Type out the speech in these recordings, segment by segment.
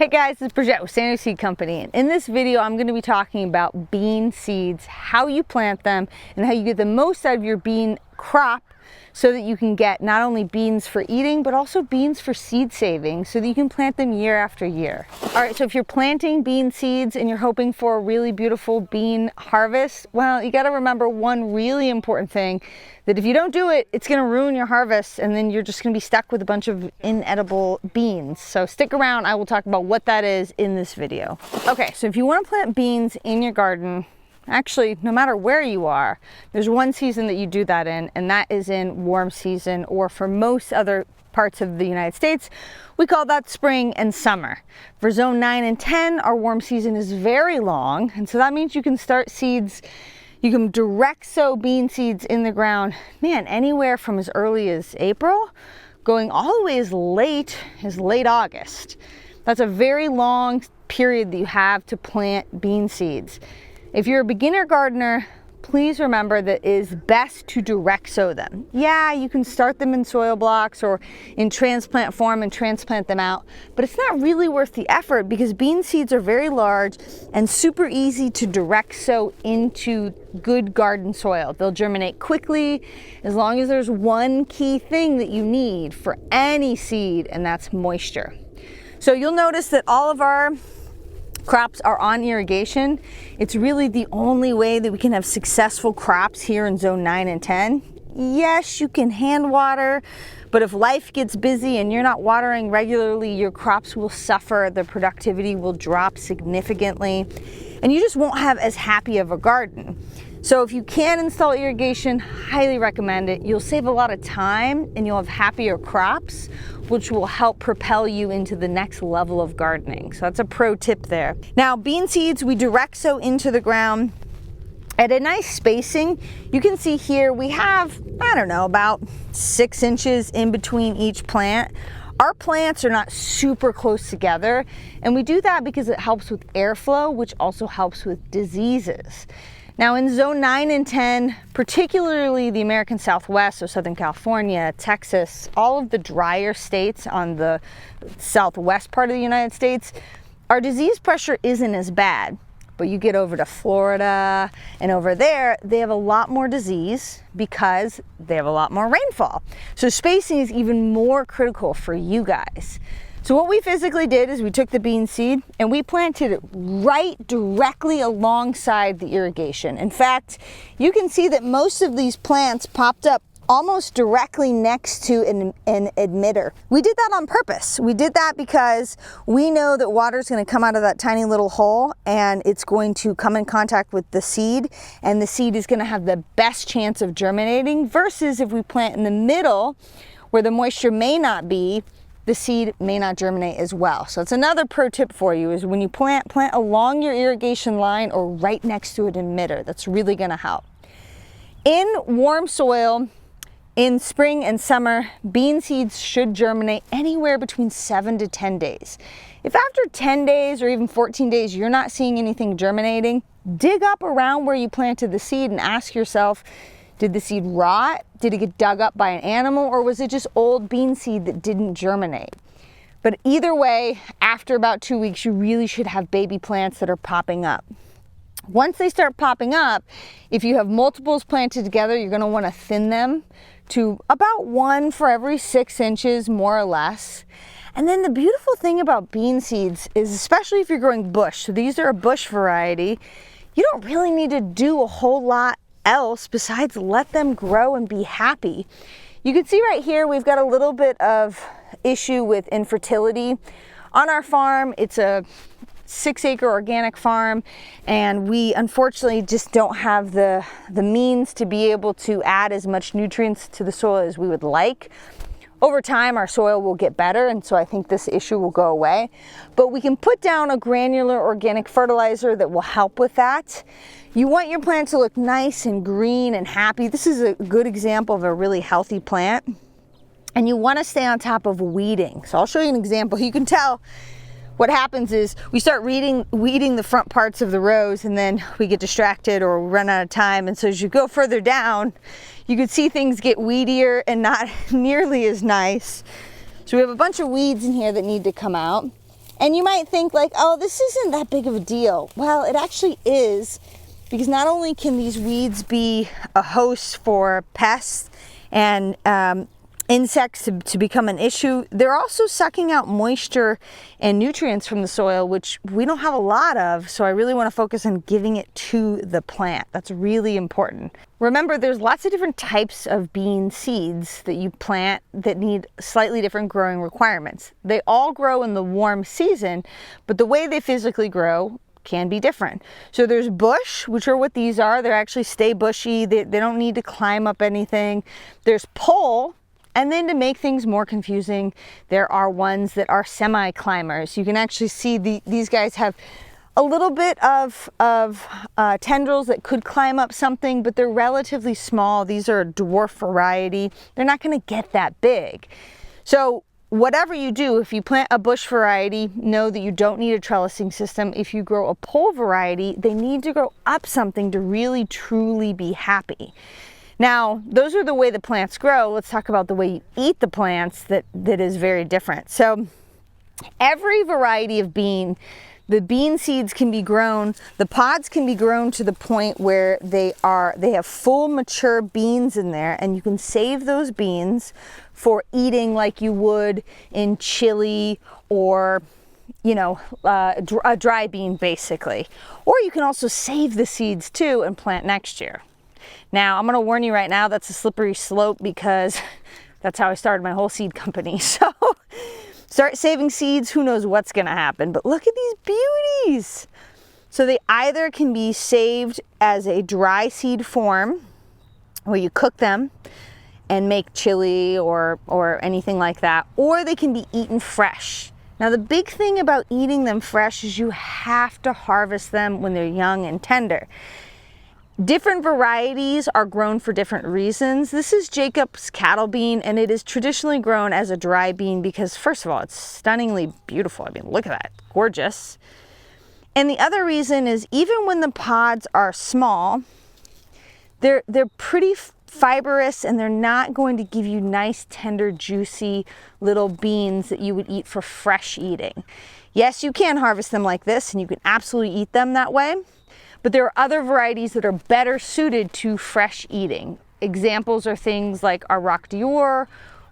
Hey guys, it's Brijette with Sandy Seed Company, and in this video I'm going to be talking about bean seeds, how you plant them, and how you get the most out of your bean crop so that you can get not only beans for eating, but also beans for seed saving so that you can plant them year after year. All right, so if you're planting bean seeds and you're hoping for a really beautiful bean harvest, well, you got to remember one really important thing, that if you don't do it, it's going to ruin your harvest and then you're just going to be stuck with a bunch of inedible beans. So stick around, I will talk about what that is in this video. Okay, so if you want to plant beans in your garden, actually, no matter where you are, there's one season that you do that in, and that is in warm season, or for most other parts of the United States, we call that spring and summer. For zone 9 and 10, our warm season is very long, and so that means you can start seeds, you can direct sow bean seeds in the ground, man, anywhere from as early as April, going all the way as late August. That's a very long period that you have to plant bean seeds. If you're a beginner gardener, please remember that it is best to direct sow them. Yeah, you can start them in soil blocks or in transplant form and transplant them out, but it's not really worth the effort because bean seeds are very large and super easy to direct sow into good garden soil. They'll germinate quickly as long as there's one key thing that you need for any seed, and that's moisture. So you'll notice that all of our crops are on irrigation. It's really the only way that we can have successful crops here in zone 9 and 10. Yes, you can hand water, but if life gets busy and you're not watering regularly, your crops will suffer, the productivity will drop significantly, and you just won't have as happy of a garden. So if you can install irrigation, highly recommend it. You'll save a lot of time and you'll have happier crops, which will help propel you into the next level of gardening. So that's a pro tip there. Now, bean seeds, we direct sow into the ground at a nice spacing. You can see here we have, I don't know, about 6 inches in between each plant. Our plants are not super close together, and we do that because it helps with airflow, which also helps with diseases. Now in zone 9 and 10, particularly the American Southwest, so Southern California, Texas, all of the drier states on the southwest part of the United States, our disease pressure isn't as bad. But you get over to Florida and over there, they have a lot more disease because they have a lot more rainfall. So spacing is even more critical for you guys. So what we physically did is we took the bean seed and we planted it right directly alongside the irrigation. In fact, you can see that most of these plants popped up almost directly next to an emitter. We did that on purpose. We did that because we know that water is going to come out of that tiny little hole and it's going to come in contact with the seed, and the seed is going to have the best chance of germinating, versus if we plant in the middle where the moisture may not be, the seed may not germinate as well. So it's another pro tip for you, is when you plant along your irrigation line or right next to an emitter. That's really going to help. In warm soil, in spring and summer, bean seeds should germinate anywhere between 7 to 10 days. If after 10 days or even 14 days you're not seeing anything germinating, dig up around where you planted the seed and ask yourself, did the seed rot? Did it get dug up by an animal? Or was it just old bean seed that didn't germinate? But either way, after about 2 weeks, you really should have baby plants that are popping up. Once they start popping up, if you have multiples planted together, you're going to want to thin them to about 1 for every 6 inches, more or less. And then the beautiful thing about bean seeds is, especially if you're growing bush, so these are a bush variety, you don't really need to do a whole lot else besides let them grow and be happy. You can see right here we've got a little bit of issue with infertility. On our farm, it's a 6-acre organic farm, and we unfortunately just don't have the means to be able to add as much nutrients to the soil as we would like. Over time, our soil will get better, and so I think this issue will go away. But we can put down a granular organic fertilizer that will help with that. You want your plant to look nice and green and happy. This is a good example of a really healthy plant. And you want to stay on top of weeding. So I'll show you an example. You can tell what happens is we start weeding the front parts of the rows, and then we get distracted or run out of time. And so as you go further down, you can see things get weedier and not nearly as nice. So we have a bunch of weeds in here that need to come out. And you might think like, oh, this isn't that big of a deal. Well, it actually is, because not only can these weeds be a host for pests and insects to become an issue, they're also sucking out moisture and nutrients from the soil, which we don't have a lot of, so I really want to focus on giving it to the plant. That's really important. Remember, there's lots of different types of bean seeds that you plant that need slightly different growing requirements. They all grow in the warm season, but the way they physically grow can be different. So there's bush, which are what these are. They actually stay bushy. They don't need to climb up anything. There's pole. And then to make things more confusing, there are ones that are semi-climbers. You can actually see these guys have a little bit of tendrils that could climb up something, but they're relatively small. These are a dwarf variety. They're not going to get that big. So whatever you do, if you plant a bush variety, know that you don't need a trellising system. If you grow a pole variety, they need to grow up something to really truly be happy. Now, those are the way the plants grow. Let's talk about the way you eat the plants that is very different. So every variety of bean, the bean seeds can be grown, the pods can be grown to the point where they have full mature beans in there, and you can save those beans for eating like you would in chili or, you know, a dry bean basically. Or you can also save the seeds too and plant next year. Now, I'm going to warn you right now, that's a slippery slope, because that's how I started my whole seed company. So start saving seeds, who knows what's going to happen. But look at these beauties. So they either can be saved as a dry seed form, where you cook them and make chili or anything like that, or they can be eaten fresh. Now, the big thing about eating them fresh is you have to harvest them when they're young and tender. Different varieties are grown for different reasons. This is Jacob's cattle bean, and it is traditionally grown as a dry bean because, first of all, it's stunningly beautiful. I mean, look at that, gorgeous. And the other reason is, even when the pods are small, they're pretty fibrous, and they're not going to give you nice, tender, juicy little beans that you would eat for fresh eating. Yes, you can harvest them like this, and you can absolutely eat them that way. But there are other varieties that are better suited to fresh eating. Examples are things like our Rock d'Or,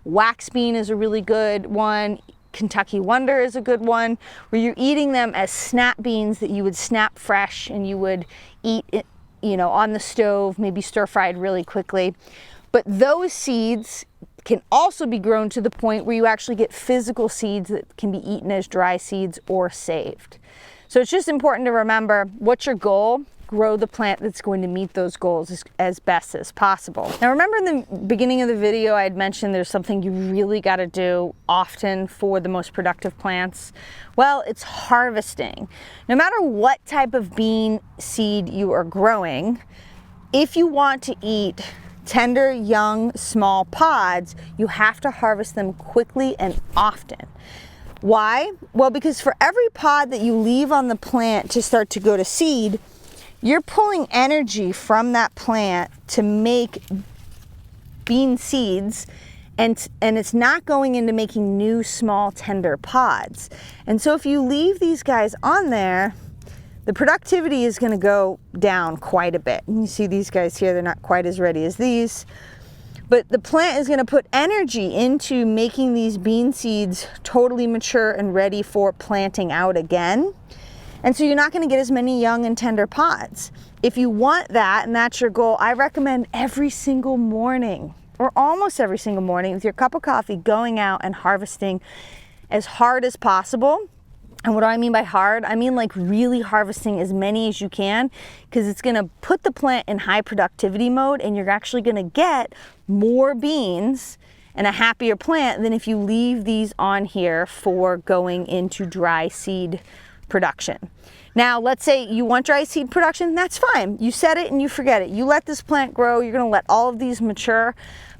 wax bean is a really good one, Kentucky Wonder is a good one, where you're eating them as snap beans that you would snap fresh and you would eat it, you know, on the stove, maybe stir fried really quickly. But those seeds can also be grown to the point where you actually get physical seeds that can be eaten as dry seeds or saved. So it's just important to remember, what's your goal? Grow the plant that's going to meet those goals as best as possible. Now, remember in the beginning of the video, I had mentioned there's something you really got to do often for the most productive plants. Well, it's harvesting. No matter what type of bean seed you are growing, if you want to eat tender, young, small pods, you have to harvest them quickly and often. Why? Well, because for every pod that you leave on the plant to start to go to seed, you're pulling energy from that plant to make bean seeds, and it's not going into making new, small, tender pods. And so if you leave these guys on there, the productivity is going to go down quite a bit. And you see these guys here, they're not quite as ready as these. But the plant is going to put energy into making these bean seeds totally mature and ready for planting out again. And so you're not going to get as many young and tender pods. If you want that, and that's your goal, I recommend every single morning, or almost every single morning, with your cup of coffee, going out and harvesting as hard as possible. And what do I mean by hard? I mean like really harvesting as many as you can, because it's going to put the plant in high productivity mode, and you're actually going to get more beans and a happier plant than if you leave these on here for going into dry seed production. Now, let's say you want dry seed production, that's fine. You set it and you forget it. You let this plant grow, you're going to let all of these mature,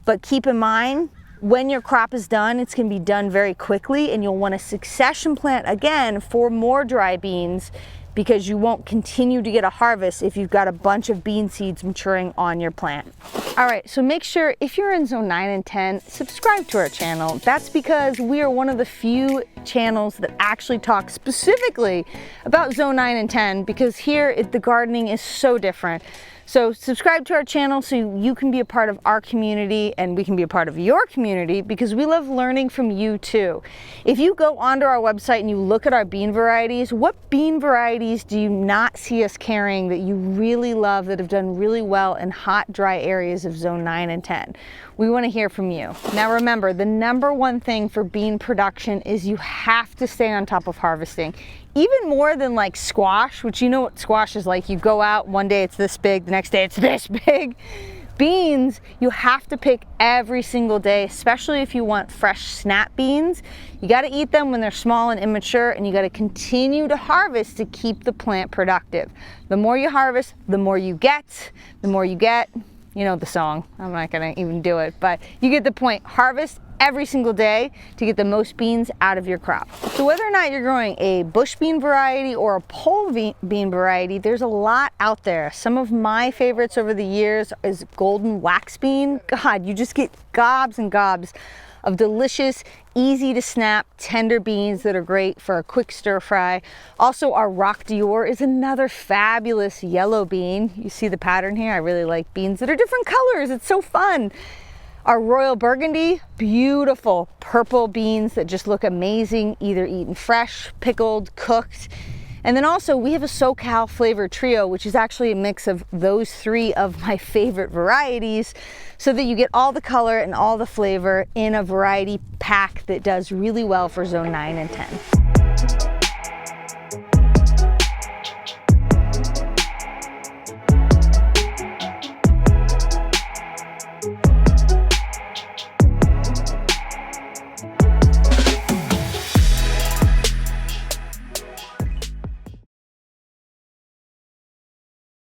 but keep in mind, when your crop is done, it's going to be done very quickly, and you'll want to succession plant again for more dry beans, because you won't continue to get a harvest if you've got a bunch of bean seeds maturing on your plant. All right, so make sure, if you're in zone 9 and 10, subscribe to our channel. That's because we are one of the few channels that actually talk specifically about zone 9 and 10, because here the gardening is so different. So subscribe to our channel so you can be a part of our community and we can be a part of your community, because we love learning from you too. If you go onto our website and you look at our bean varieties, what bean varieties do you not see us carrying that you really love, that have done really well in hot, dry areas of zone 9 and 10? We want to hear from you. Now remember, the #1 thing for bean production is you have to stay on top of harvesting. Even more than like squash, which you know what squash is like. You go out, one day it's this big, the next day it's this big. Beans, you have to pick every single day, especially if you want fresh snap beans. You got to eat them when they're small and immature, and you got to continue to harvest to keep the plant productive. The more you harvest, the more you get. The more you get, you know the song, I'm not gonna even do it, but you get the point. Harvest every single day to get the most beans out of your crop. So whether or not you're growing a bush bean variety or a pole bean variety, there's a lot out there. Some of my favorites over the years is golden wax bean. God, you just get gobs and gobs of delicious, easy to snap, tender beans that are great for a quick stir fry. Also, our Rock d'Or is another fabulous yellow bean. You see the pattern here? I really like beans that are different colors. It's so fun. Our Royal Burgundy, beautiful purple beans that just look amazing, either eaten fresh, pickled, cooked. And then also we have a SoCal flavor trio, which is actually a mix of those 3 of my favorite varieties, so that you get all the color and all the flavor in a variety pack that does really well for zone 9 and 10.